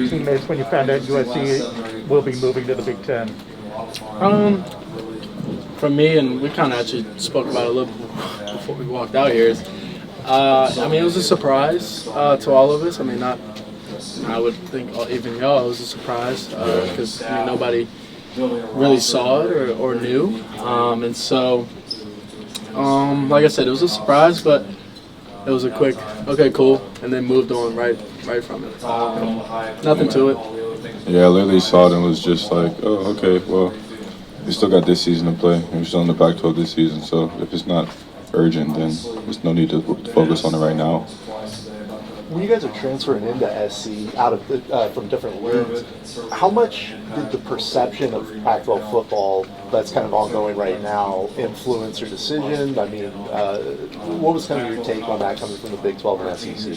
teammates when you found out USC will be moving to the Big Ten? For me, and we kind of actually spoke about it a little before we walked out here, it was a surprise to all of us. I mean, I would think even y'all, it was a surprise because nobody really saw it or knew. And so, like I said, it was a surprise, but it was a quick, okay, cool, and then moved on right from it. Nothing to it. Yeah, I literally saw it and was just like, oh, okay, well, we still got this season to play, and we're still in the Pac-12 this season, so if it's not urgent, then there's no need to focus on it right now. When you guys are transferring into SC out of from different leagues, how much did the perception of Pac-12 football that's kind of ongoing right now influence your decision? I mean, what was kind of your take on that coming from the Big 12 and SEC?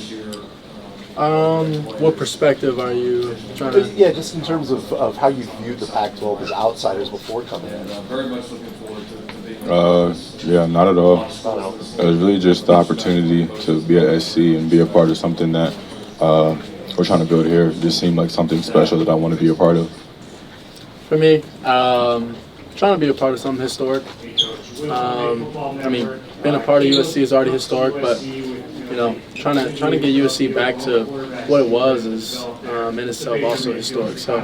What perspective are you trying to? Yeah, just in terms of how you viewed the Pac-12 as outsiders before coming in. Very much looking forward to Yeah, not at all. It was really just the opportunity to be at SC and be a part of something that we're trying to build here. It just seemed like something special that I want to be a part of. For me, trying to be a part of something historic. Being a part of USC is already historic, but trying to get USC back to what it was is in itself also historic. So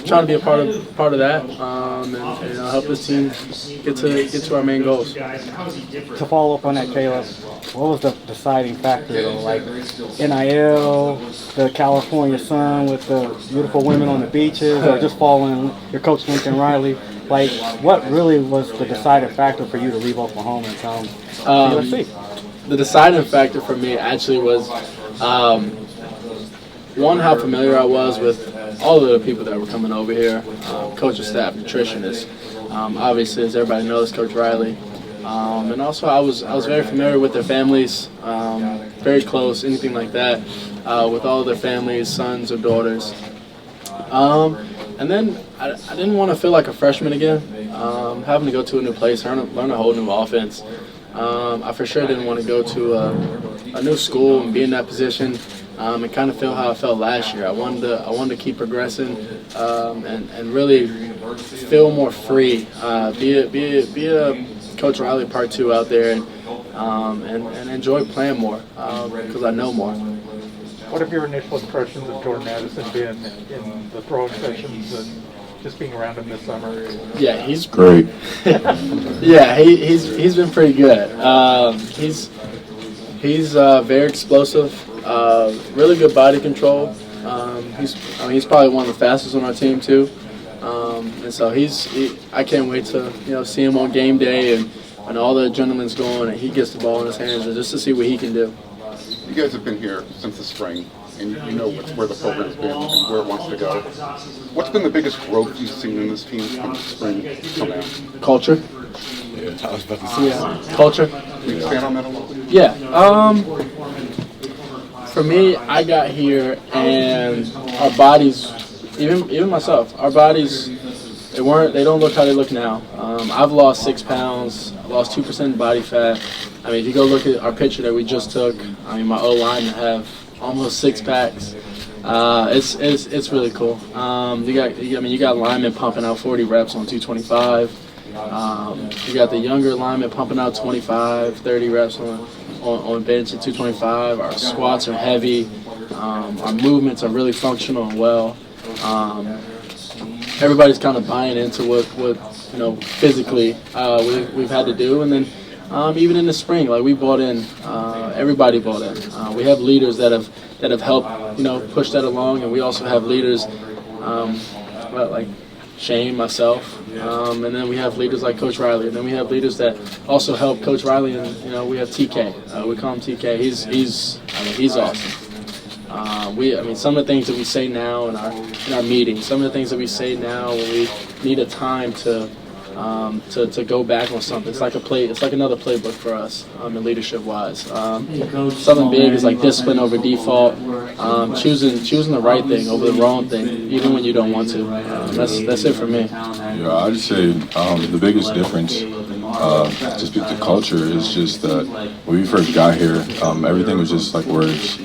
trying to be a part of that and help this team get to our main goals. To follow up on that, Caleb, what was the deciding factor though? Like NIL, the California sun with the beautiful women on the beaches, or just following your coach Lincoln Riley? Like, what really was the deciding factor for you to leave Oklahoma and come to USC? The deciding factor for me actually was, one, how familiar I was with all of the people that were coming over here, coaching staff, nutritionists. Obviously, as everybody knows, Coach Riley. And also, I was very familiar with their families, very close, anything like that, with all of their families, sons or daughters. And then I didn't want to feel like a freshman again, having to go to a new place, learn a whole new offense. I for sure didn't want to go to a new school and be in that position and kind of feel how I felt last year. I wanted to keep progressing and really feel more free. Be a Coach Riley Part 2 out there and enjoy playing more because I know more. What have your initial impressions of Jordan Addison been in the throwing sessions and just being around him this summer? Yeah, he's Great. Yeah, he's been pretty good. He's very explosive, really good body control. He's probably one of the fastest on our team too. And so I can't wait to see him on game day and all the adrenaline's going and he gets the ball in his hands and just to see what he can do. You guys have been here since the spring, and you know where the program's been and where it wants to go. What's been the biggest growth you've seen in this team from the spring come out? Culture. Yeah, I was about to say. Yeah, culture. Can you expand on that a little bit? Yeah. For me, I got here and our bodies, even myself, our bodies, they don't look how they look now. I've lost 6 pounds. I lost 2% body fat. If you go look at our picture that we just took, my O-line have almost 6 packs. It's really cool. You got linemen pumping out 40 reps on 225. You got the younger linemen pumping out 25, 30 reps on bench at 225. Our squats are heavy. Our movements are really functional and well. Everybody's kind of buying into what physically we've had to do, and then even in the spring, like we bought in, everybody bought in. We have leaders that have helped push that along, and we also have leaders like Shane, myself, and then we have leaders like Coach Riley, and then we have leaders that also help Coach Riley, and we have TK. We call him TK. He's awesome. Some of the things that we say now in our meetings, some of the things that we say now when we need a time to go back on something. It's like another playbook for us, leadership wise. Something big is like discipline over default, choosing the right thing over the wrong thing, even when you don't want to. That's it for me. Yeah, I'd say the biggest difference, just with the culture, is just that when we first got here, everything was just like words.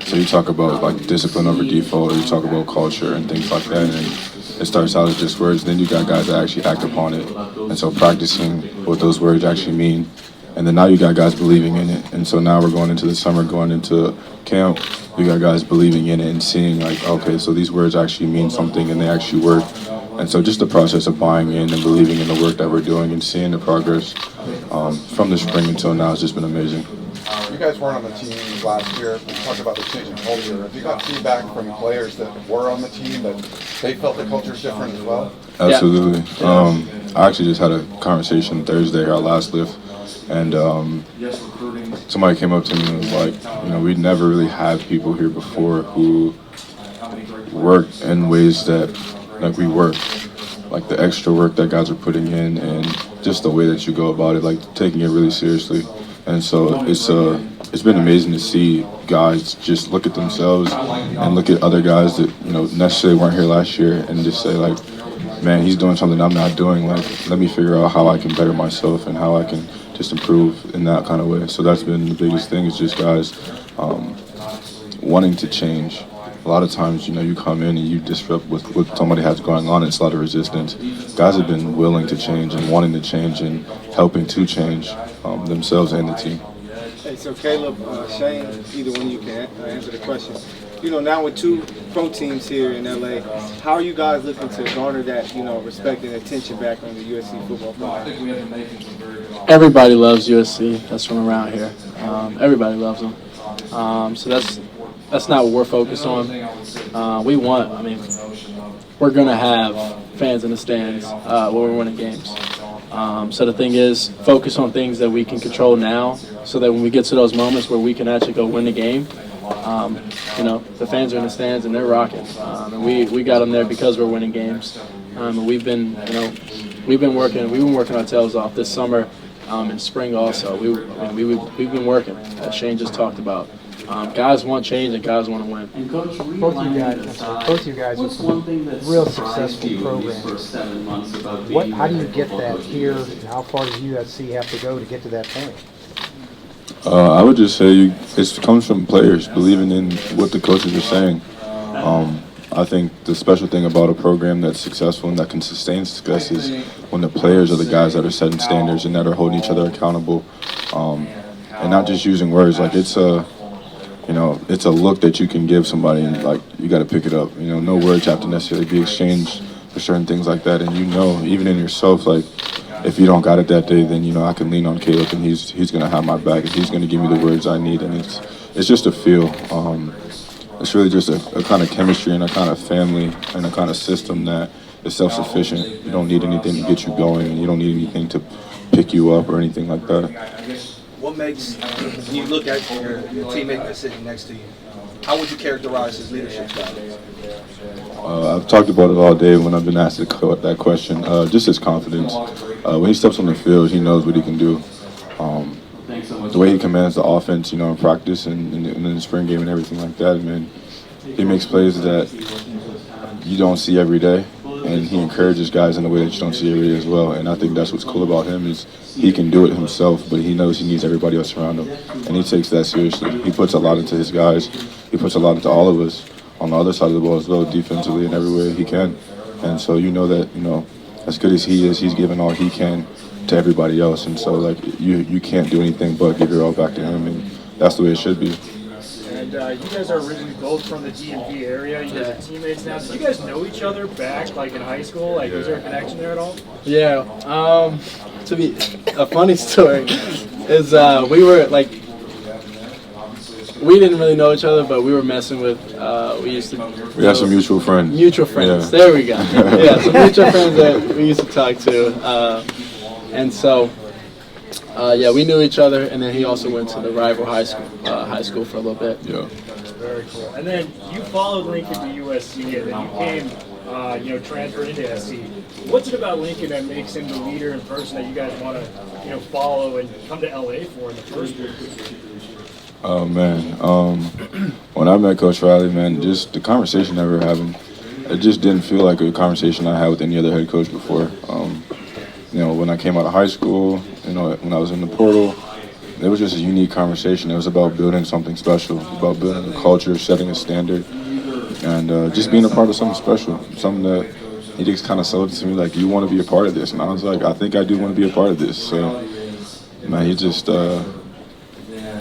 So you talk about like discipline over default, or you talk about culture and things like that, and it starts out as just words. Then you got guys that actually act upon it, and so practicing what those words actually mean. And then now you got guys believing in it. And so now we're going into the summer, going into camp. You got guys believing in it and seeing like, okay, so these words actually mean something and they actually work. And so just the process of buying in and believing in the work that we're doing and seeing the progress from the spring until now has just been amazing. You guys weren't on the team last year. We talked about the change in culture. Have you got feedback from players that were on the team that they felt the culture's different as well? Absolutely. I actually just had a conversation Thursday, our last lift, and somebody came up to me and was like, we'd never really had people here before who worked in ways that like we work, like the extra work that guys are putting in and just the way that you go about it, like taking it really seriously. And so it's been amazing to see guys just look at themselves and look at other guys that necessarily weren't here last year and just say like, man, he's doing something I'm not doing. Like, let me figure out how I can better myself and how I can just improve in that kind of way. So that's been the biggest thing, is just guys wanting to change. A lot of times, you come in and you disrupt what somebody has going on, and it's a lot of resistance. Guys have been willing to change and wanting to change and helping to change themselves and the team. Hey, so Caleb, Shane, either one of you can answer the question. Now with 2 pro teams here in LA, how are you guys looking to garner that, respect and attention back on the USC football program? Everybody loves USC. That's from around here. Everybody loves them. So that's not what we're focused on. We're going to have fans in the stands when we're winning games. So the thing is, focus on things that we can control now, so that when we get to those moments where we can actually go win the game, the fans are in the stands and they're rocking. And we got them there because we're winning games. And we've been working our tails off this summer and spring also. We've been working, as Shane just talked about. Guys want change and guys want to win. And Coach, both of you guys with some real successful programs. How do you get that here, and how far does USC have to go to get to that point? I would just say it comes from players believing in what the coaches are saying. I think the special thing about a program that's successful and that can sustain success is when the players are the guys that are setting standards and that are holding each other accountable, and not just using words. Like it's a look that you can give somebody, and like you got to pick it up. No words have to necessarily be exchanged for certain things like that, and even in yourself, like if you don't got it that day, then I can lean on Caleb and he's gonna have my back and he's gonna give me the words I need, and it's just a feel. It's really just a kind of chemistry and a kind of family and a kind of system that is self-sufficient. You don't need anything to get you going, and you don't need anything to pick you up or anything like that. What makes, when you look at your teammate that's sitting next to you, how would you characterize his leadership style? I've talked about it all day when I've been asked that question. Just his confidence. When he steps on the field, he knows what he can do. The way he commands the offense, in practice and in the spring game and everything like that, man, he makes plays that you don't see every day, and he encourages guys in a way that you don't see every day as well. And I think that's what's cool about him, is he can do it himself, but he knows he needs everybody else around him, and he takes that seriously. He puts a lot into his guys. He puts a lot into all of us on the other side of the ball as well, defensively and every way he can. And so that, as good as he is, he's giving all he can to everybody else. And so, you can't do anything but give it all back to him, and that's the way it should be. And you guys are originally both from the DMV area. You guys are teammates now. Did you guys know each other back, in high school? Was there a connection there at all? Yeah. To be a funny story is we didn't really know each other, but we were messing with. We had some mutual friends. Mutual friends. Yeah. There we go. Yeah, some mutual friends that we used to talk to, and so. We knew each other, and then he also went to the rival high school for a little bit. Yeah. Very cool. And then you followed Lincoln to USC, and then you came, transferred into SC. What's it about Lincoln that makes him the leader and person that you guys want to, follow and come to LA for in the first place? Oh man, when I met Coach Riley, man, just the conversation that we were having, it just didn't feel like a conversation I had with any other head coach before. When I came out of high school, when I was in the portal, it was just a unique conversation. It was about building something special, about building a culture, setting a standard, and just being a part of something special, something that he just kind of sold it to me like, you want to be a part of this, and I was like, I think I do want to be a part of this. So, man, he just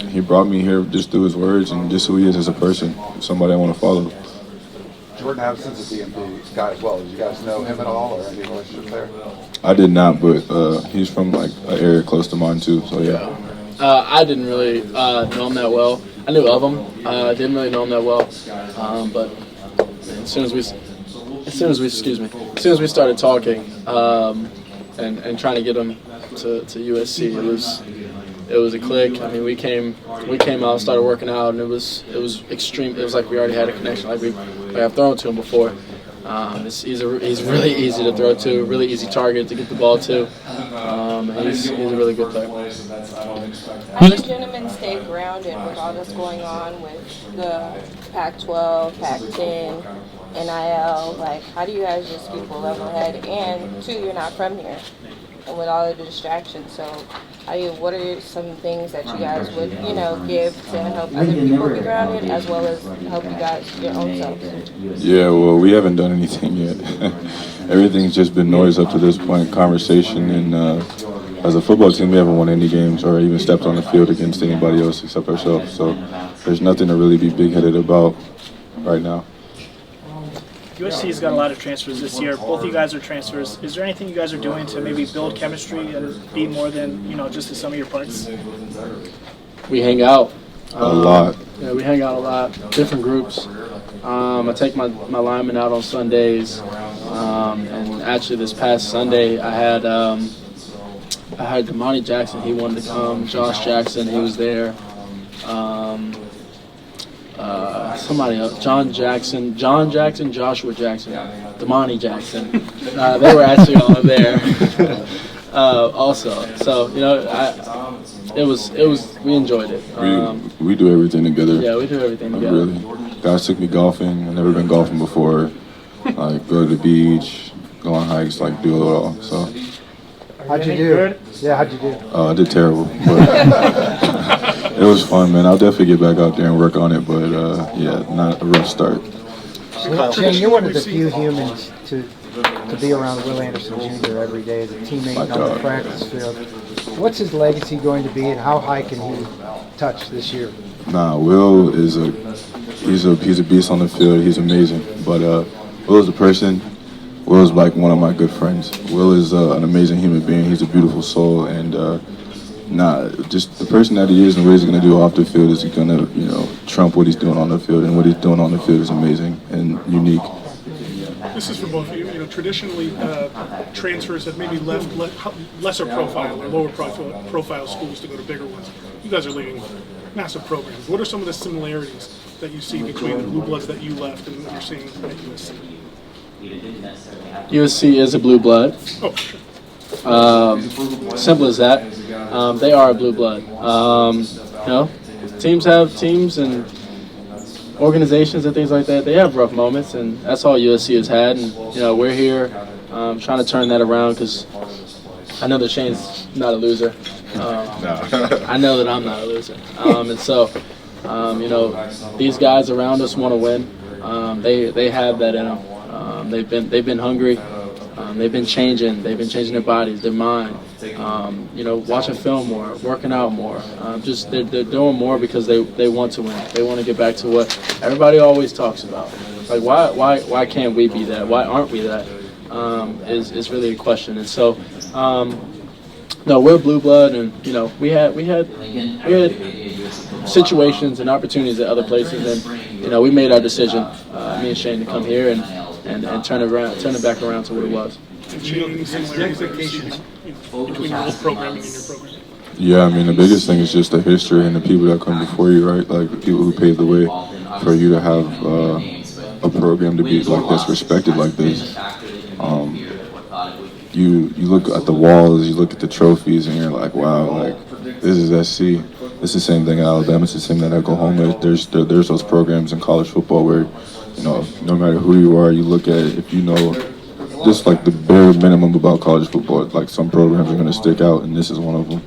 he brought me here just through his words and just who he is as a person, somebody I want to follow. Jordan Addison's a DMV guy as well. Did you guys know him at all or any relationship there? I did not, but he's from like an area close to mine too. So yeah. I didn't really know him that well. I knew of him. I didn't really know him that well. But as soon as we started talking and trying to get him to USC, it was a click. I mean, we came out, started working out, and it was extreme. It was like we already had a connection. Like I've thrown to him before. He's really easy to throw to, really easy target to get the ball to. He's a really good player. How do you gentlemen stay grounded with all that's going on with the Pac-12, Pac-10, NIL? Like, how do you guys just keep a level head? And two, you're not from here, and with all of the distractions, so what are some things that you guys would, give to help other people be grounded as well as help you guys your own selves? Yeah, well, we haven't done anything yet. Everything's just been noise up to this point, conversation, and as a football team, we haven't won any games or even stepped on the field against anybody else except ourselves. So there's nothing to really be big-headed about right now. USC's got a lot of transfers this year. Both of you guys are transfers. Is there anything you guys are doing to maybe build chemistry and be more than, just the sum of your parts? We hang out. A lot. Yeah, we hang out a lot. Different groups. I take my linemen out on Sundays. And actually this past Sunday I had Damani Jackson, he wanted to come. Josh Jackson, he was there. Somebody else, Joshua Jackson, Damani Jackson. They were actually all there also. So, we enjoyed it. We do everything together. Yeah, we do everything together. Really. Guys took me golfing. I've never been golfing before. Like, go to the beach, go on hikes, like, do it all. So. How'd you do? Yeah, how'd you do? I did terrible, but it was fun, man. I'll definitely get back out there and work on it, but yeah, not a rough start. Shane, you're one of the few humans to be around Will Anderson Jr. every day, as a teammate on the practice field. What's his legacy going to be, and how high can he touch this year? Nah, Will is he's a beast on the field. He's amazing, but Will is a person. Will is like one of my good friends. Will is an amazing human being. He's a beautiful soul, and just the person that he is and what he's going to do off the field is going to, trump what he's doing on the field, and what he's doing on the field is amazing and unique. This is for both of you. Traditionally, transfers have maybe left lesser profile or lower profile schools to go to bigger ones. You guys are leading massive programs. What are some of the similarities that you see between the Blue Bloods that you left and what you're seeing at USC? USC is a blue blood. Oh, sure. Simple as that. They are a blue blood. Teams have teams and organizations and things like that. They have rough moments, and that's all USC has had. And we're here trying to turn that around, because I know that Shane's not a loser. I know that I'm not a loser, and so these guys around us want to win. They have that in them. They've been hungry. They've been changing their bodies, their mind. Watching film more, working out more. They're doing more because they want to win. They want to get back to what everybody always talks about. Like, why can't we be that? Why aren't we that? Is really a question. And so, no, we're blue blood, and we had situations and opportunities at other places, and we made our decision, me and Shane, to come here and turn it back around to what it was. Between your old programming and your program? Yeah, I mean, the biggest thing is just the history and the people that come before you, right? Like, the people who paved the way for you to have a program to be like this, respected like this. You look at the walls, you look at the trophies, and you're like, wow, like, this is SC. It's the same thing at Alabama. It's the same thing at Oklahoma. There's those programs in college football where, no matter who you are, you look at it, if you know just like the bare minimum about college football, like, some programs are going to stick out, and this is one of them.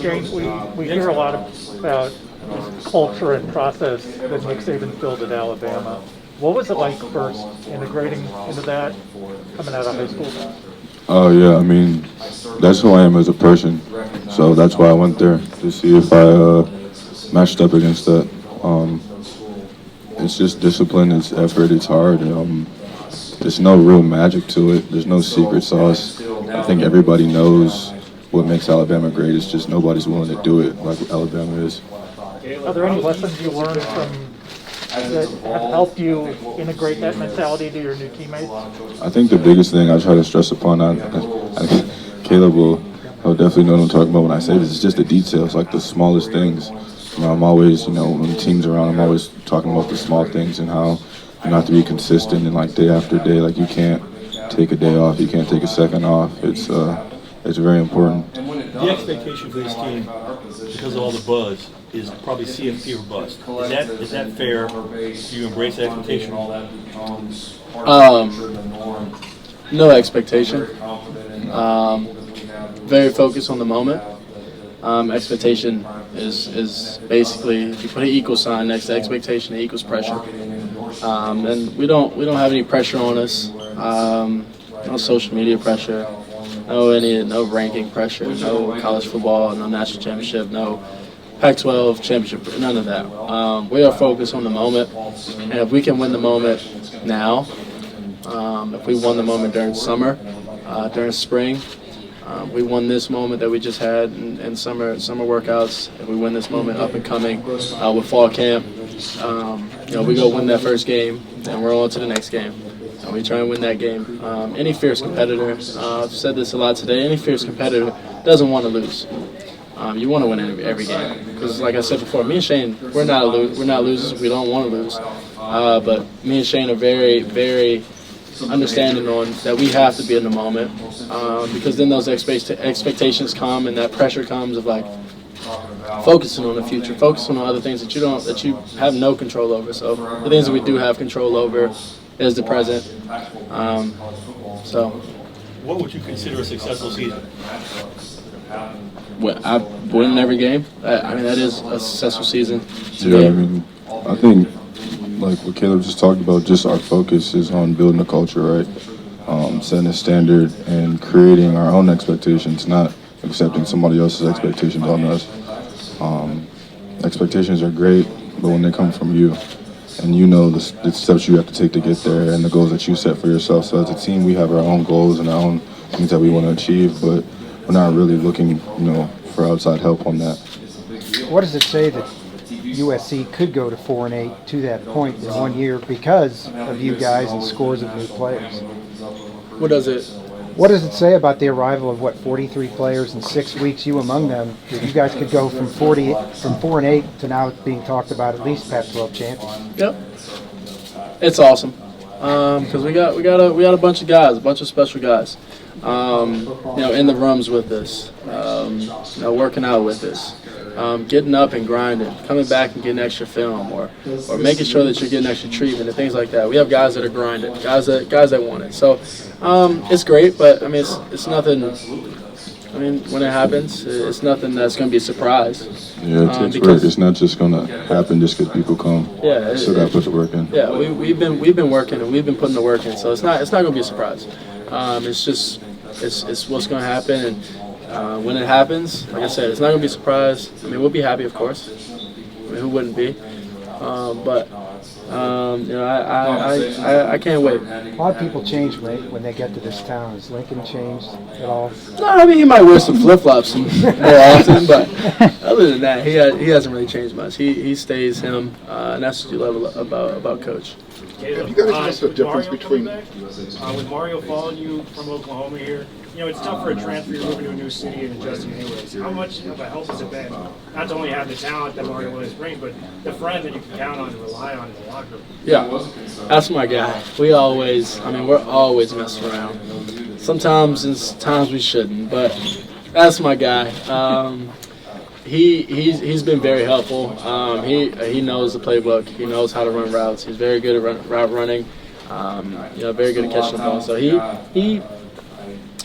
James, we hear a lot about this culture and process that Nick Saban built at Alabama. What was it like first integrating into that, coming out of high school? Oh yeah, I mean, that's who I am as a person. So that's why I went there, to see if I matched up against that. It's just discipline, it's effort, it's hard. There's no real magic to it. There's no secret sauce. I think everybody knows what makes Alabama great. It's just nobody's willing to do it like Alabama is. Are there any lessons you learned from that have helped you integrate that mentality to your new teammates? I think the biggest thing I try to stress upon, Caleb will definitely know what I'm talking about when I say this, it's just the details, like the smallest things. I'm always, when the team's around, I'm always talking about the small things and how you have to be consistent and like day after day, like you can't take a day off, you can't take a second off. It's very important. The expectation for this team, because of all the buzz, is probably CFP or bust. Is that fair? Do you embrace that expectation? No expectation. Very focused on the moment. Expectation is basically, if you put an equal sign next to expectation, it equals pressure. And we don't have any pressure on us. No social media pressure. No ranking pressure. No college football. No national championship. No Pac-12 championship. None of that. We are focused on the moment, and if we can win the moment now, if we won the moment during summer, during spring. We won this moment that we just had in summer workouts. If we win this moment up and coming with fall camp, we go win that first game, and we're on to the next game. And we try and win that game. Any fierce competitor, I've said this a lot today, any fierce competitor doesn't want to lose. You want to win every game. Because like I said before, me and Shane, we're not losers. We don't want to lose. But me and Shane are very, very understanding on that we have to be in the moment, because then those expectations come and that pressure comes of like focusing on the future, focusing on other things that you have no control over. So the things that we do have control over is the present. So what would you consider a successful season? Well, I win every game. I mean, that is a successful season. Yeah, I mean, I think like what Caleb just talked about, just our focus is on building a culture, right? Setting a standard and creating our own expectations, not accepting somebody else's expectations on us. Expectations are great, but when they come from you, and you know the steps you have to take to get there and the goals that you set for yourself. So as a team, we have our own goals and our own things that we want to achieve, but we're not really looking, for outside help on that. What does it say that USC could go to 4-8 to that point in 1 year because of you guys and scores of new players? What does it say about the arrival of 43 players in 6 weeks, you among them, that you guys could go from 4-8 to now being talked about at least Pac-12 champions? Yep, it's awesome because we got a bunch of guys, a bunch of special guys, in the rooms with us, working out with us. Getting up and grinding, coming back and getting extra film, or making sure that you're getting extra treatment and things like that. We have guys that are grinding, guys that want it. So it's great, but I mean it's nothing. I mean when it happens, it's nothing that's going to be a surprise. Yeah, it takes work. It's not just going to happen just because people come. Yeah, you still got to put the work in. Yeah, we've been working and we've been putting the work in. So it's not going to be a surprise. It's what's going to happen and. When it happens, like I said, it's not going to be a surprise. I mean, we'll be happy, of course. I mean, who wouldn't be? I can't wait. A lot of people change when they get to this town. Has Lincoln changed at all? No, I mean, he might wear some flip-flops more often, but other than that, he hasn't really changed much. He stays him, and that's what you love about Coach. Have you guys noticed the difference between... with Mario following you from Oklahoma here, it's tough for a transfer. You're moving to a new city and adjusting anyways. How much of a help has it been not to only have the talent that Mario Williams brings, but the friend that you can count on and rely on in the locker room? Yeah, that's my guy. We're always messing around. Sometimes and times we shouldn't, but that's my guy. He's been very helpful. He knows the playbook. He knows how to run routes. He's very good at route running. Very good at catching the ball. So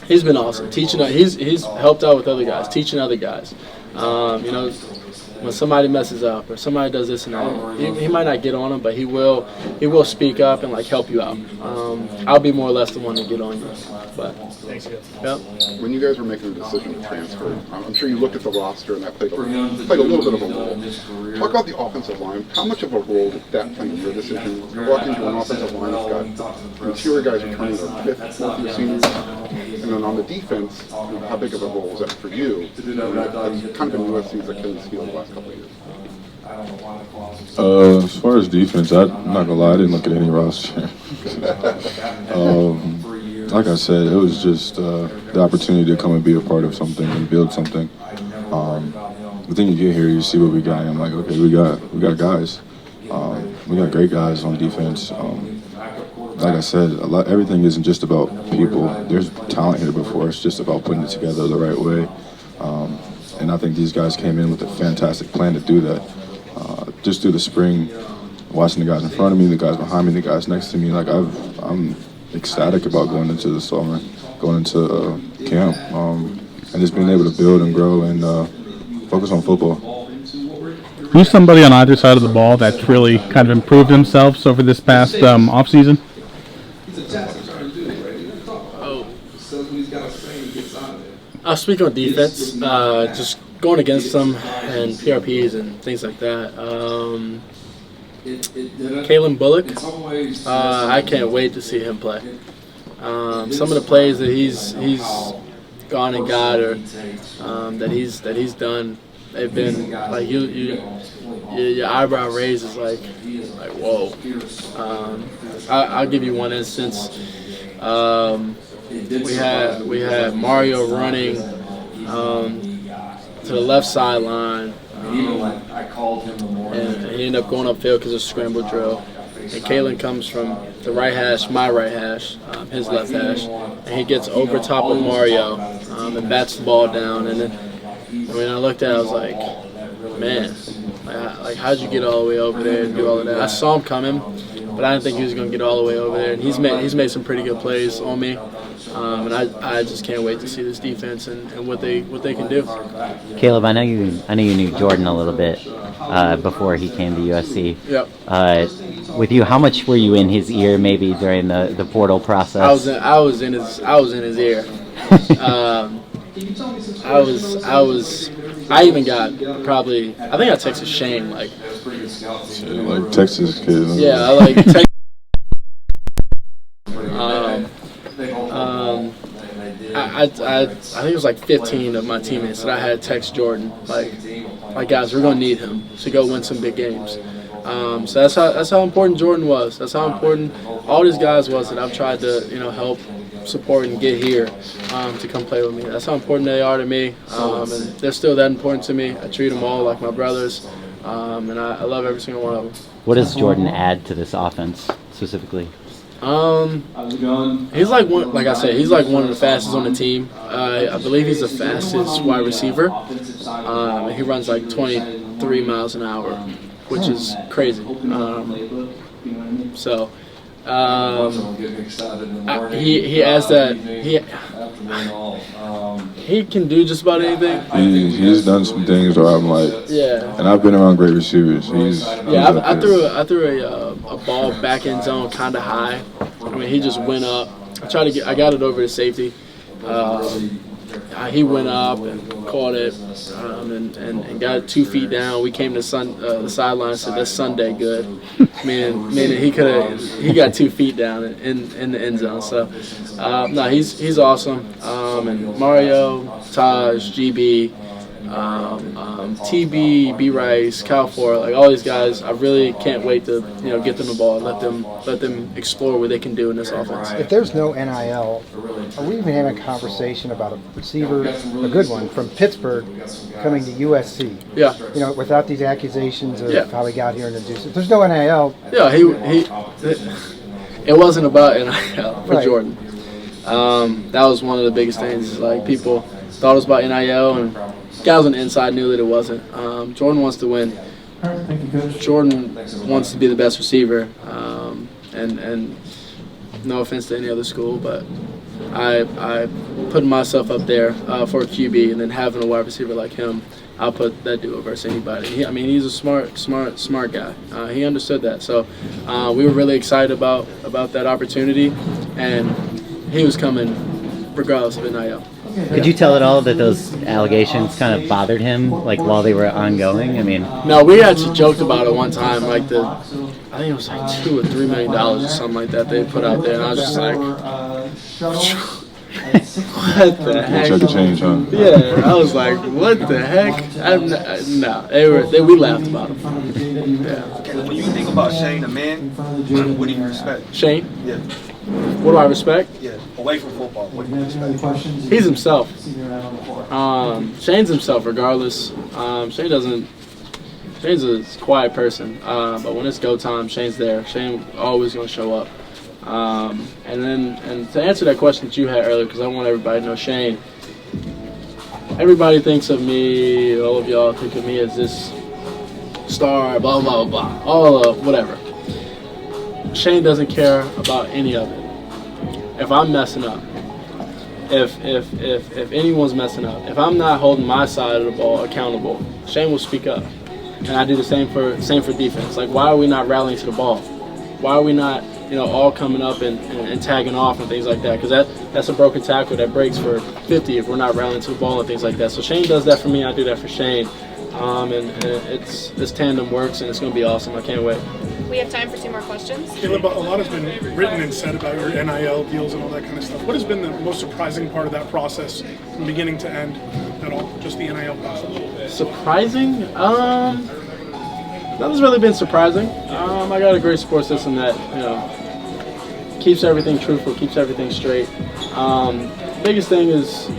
he's been awesome teaching. He's helped out with other guys, teaching other guys. You know, when somebody messes up or somebody does this and that, he might not get on him, but he will speak up and like help you out. I'll be more or less the one to get on you. But Thanks, guys. Yep. When you guys were making the decision to transfer, I'm sure you looked at the roster and that played a little bit of a role. Talk about the offensive line. How much of a role did that play in your decision? You walk into an offensive line that's got interior guys returning their fifth, fourth-year seniors, and then on the defense, how big of a role was that for you? That's kind of been USC's Achilles heel the last couple of years. As far as defense, I'm not gonna lie, I didn't look at any roster. Like I said, it was just the opportunity to come and be a part of something and build something. But then you get here, you see what we got, and I'm like, okay, we got guys. We got great guys on defense. Like I said, everything isn't just about people. There's talent here before. It's just about putting it together the right way. And I think these guys came in with a fantastic plan to do that. Just through the spring, watching the guys in front of me, the guys behind me, the guys next to me, like I'm ecstatic about going into the summer, going into camp, and just being able to build and grow and focus on football. Who's somebody on either side of the ball that's really kind of improved themselves over this past offseason? I'll speak on defense, just going against them and PRPs and things like that. Kalen Bullock, I can't wait to see him play. Some of the plays that he's gone and got or that he's done, they've been like your eyebrow raises like whoa. I'll give you one instance. We had Mario running to the left sideline, and he ended up going upfield because of scramble drill. And Kalen comes from the right hash, my right hash, his left hash, and he gets over top of Mario and bats the ball down. And then when I looked at it, I was like, man, like how'd you get all the way over there and do all of that? I saw him coming, but I didn't think he was going to get all the way over there. And he's made some pretty good plays on me. And I just can't wait to see this defense and what they can do. Caleb, I know you knew Jordan a little bit before he came to USC. Yep. With you, how much were you in his ear maybe during the portal process? I was in his ear. I even got probably, I think I texted Shane like Texas kid. Yeah, I like text. I think it was like 15 of my teammates that I had text Jordan like guys, we're gonna need him to go win some big games. So that's how important Jordan was. That's how important all these guys was that I've tried to help support and get here to come play with me. That's how important they are to me, and they're still that important to me. I treat them all like my brothers, and I love every single one of them. What does Jordan add to this offense specifically? He's like one of the fastest on the team. I believe he's the fastest wide receiver. He runs like 23 miles an hour, which is crazy. He has that. He can do just about anything. He's done some things where I'm like, yeah. And I've been around great receivers. I threw a ball back end zone kind of high. I mean, he just went up. I got it over to safety. He went up and caught it and got it 2 feet down. We came to the sideline and said, that's Sunday good. Meaning he got 2 feet down in the end zone. So, no, he's awesome. And Mario, Taj, GB, TB, B Rice, Cal Ford, like all these guys, I really can't wait to get them the ball and let them explore what they can do in this offense. If there's no NIL, are we even having a conversation about a receiver, a good one from Pittsburgh, coming to USC? Yeah. Without these accusations of Yeah. how he got here and induced it. If there's no NIL. Yeah, it wasn't about NIL for Right. Jordan. That was one of the biggest things. Like people thought it was about NIL, and guys on the inside knew that it wasn't. Jordan wants to win. Jordan wants to be the best receiver. And no offense to any other school, but I put myself up there for a QB, and then having a wide receiver like him, I'll put that dude versus anybody. He's a smart guy. He understood that. So we were really excited about that opportunity, and he was coming regardless of NIL. Could you tell at all that those allegations kind of bothered him, like while they were ongoing? I mean, no, we actually joked about it one time, like I think it was like $2 or $3 million or something like that they put out there, and I was just like, what the heck? Check the change, huh? Yeah, I was like, what the heck? We laughed about it. Yeah. When you think about Shane, a man, what do you respect? Shane? Yeah. What do I respect? Yeah, away from football, what do you respect? He's himself. Shane's himself, regardless. Shane's a quiet person, but when it's go time, Shane's there. Shane always gonna show up. And to answer that question that you had earlier, because I want everybody to know Shane. Everybody thinks of me, all of y'all think of me as this star, blah blah blah, all of whatever. Shane doesn't care about any of it. If I'm messing up, if anyone's messing up, if I'm not holding my side of the ball accountable, Shane will speak up. And I do the same for defense. Like, why are we not rallying to the ball? Why are we not, all coming up and tagging off and things like that? Because that's a broken tackle that breaks for 50 if we're not rallying to the ball and things like that. So Shane does that for me. I do that for Shane. And this tandem works, and it's going to be awesome. I can't wait. We have time for 2 more questions. Caleb, a lot has been written and said about your NIL deals and all that kind of stuff. What has been the most surprising part of that process from beginning to end at all? Just the NIL process? Surprising? Nothing's really been surprising. I got a great support system that, keeps everything truthful, keeps everything straight. Biggest thing is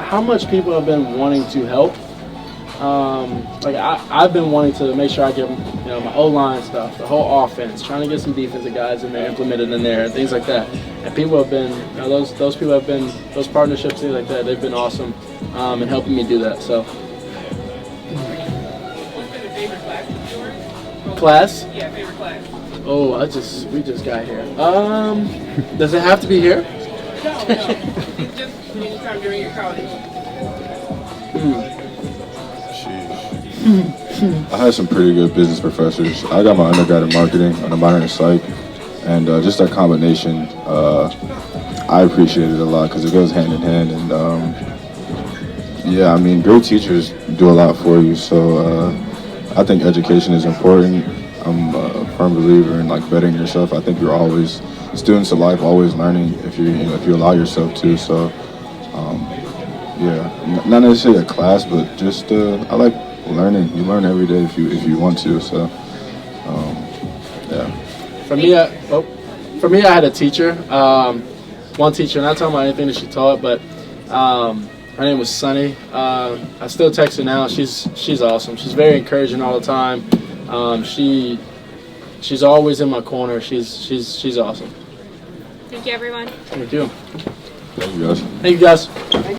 how much people have been wanting to help. I've been wanting to make sure I get my O-line stuff, the whole offense, trying to get some defensive guys in there, implemented in there, and things like that. And people have been, those people have been, those partnerships, things like that, they've been awesome in helping me do that. So. What's been the favorite class of yours? Class? Yeah, favorite class. Oh, we just got here. Does it have to be here? No. It's just anytime during your college. I had some pretty good business professors. I got my undergrad in marketing and a minor in psych, and just that combination, I appreciate it a lot because it goes hand in hand. And great teachers do a lot for you. So I think education is important. I'm a firm believer in bettering yourself. I think you're always students of life, always learning if you allow yourself to. So not necessarily a class, but just I like learning. You learn every day if you want to. So For me, I had a teacher. One teacher, not talking about anything that she taught, but her name was Sunny. I still text her now. She's awesome. She's very encouraging all the time. She's always in my corner. She's awesome. Thank you, everyone. Thank you. Thank you guys. Thank you guys.